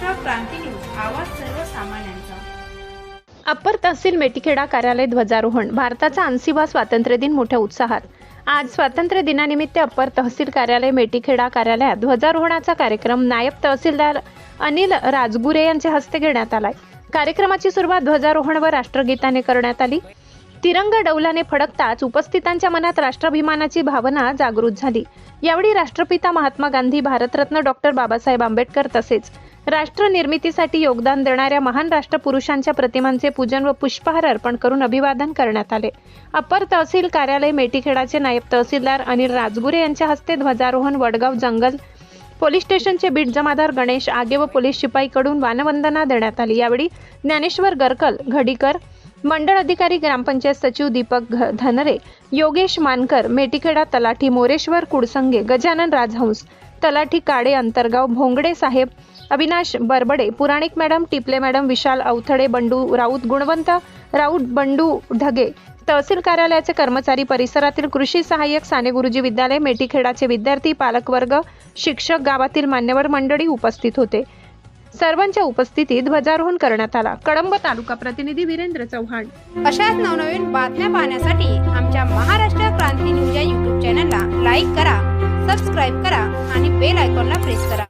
महाराष्ट्र क्रांती news, आवाज सर्वसामान्यांचा। Upper तहसील मेटीखेडा कार्यालय ध्वजारोहण। भारताचा 80वा स्वातंत्र्य दिन मोठ्या उत्साहात। आज स्वातंत्र्य दिनानिमित्त अप्पर तहसील कार्यालय मेटीखेडा कार्यालयात ध्वजारोहणाचा कार्यक्रम नायब तहसीलदार अनिल राजगुरे यांच्या हस्ते घेण्यात आला। कार्यक्रमाची सुरुवात ध्वजारोहण व राष्ट्रगीताने करण्यात आली। तिरंगा डौलाने फडकताच उपस्थितांच्या मनात राष्ट्राभिमानाची भावना जागृत झाली। यावेळी राष्ट्रपिता महात्मा गांधी, भारतरत्न डॉक्टर बाबासाहेब आंबेडकर तसेच राष्ट्र निर्मितीसाठी योगदान देणाऱ्या महान राष्ट्रपुरुषांच्या प्रतिमांचे पूजन व पुष्पहार अर्पण करून अभिवादन करण्यात आले। अप्पर तहसील कार्यालय मेटीखेडाचे नायब तहसीलदार अनिल राजगुरे यांच्या हस्ते ध्वजारोहण वडगाव जंगल पोलीस स्टेशनचे बीट जमादार गणेश आगे व पोलीस शिपाईकडून वानवंदना देण्यात आली। यावेळी ज्ञानेश्वर गरकल घडीकर, मंडळ अधिकारी ग्रामपंचायत सचिव दीपक धनरे, योगेश मानकर, मेटीखेडा तलाठी मोरेश्वर कुडसंगे, गजानन राजहंस, तलाठी काडे अंतरगाव, भोंगडे साहेब, अविनाश बरबडे, पुराणिक मॅडम, टिपले मॅडम, विशाल अवथडे, बंडू राऊत, गुणवंत राऊत, बंडू ढगे, तहसील कार्यालयाचे कर्मचारी, परिसरातील कृषी सहाय्यक, साने गुरुजी विद्यालय मेटीखेडाचे विद्यार्थी, पालकवर्ग, शिक्षक, गावातील मान्यवर मंडळी उपस्थित होते। सर्वांच्या उपस्थितीत ध्वजारोहण करण्यात आला। कळंब तालुका प्रतिनिधी वीरेंद्र चव्हाण। अशाच नवनवीन बातम्या पाहण्यासाठी आमच्या महाराष्ट्र क्रांती न्यूज या YouTube चॅनलला लाईक करा, सबस्क्राईब करा आणि बेल आयकॉनला प्रेस करा।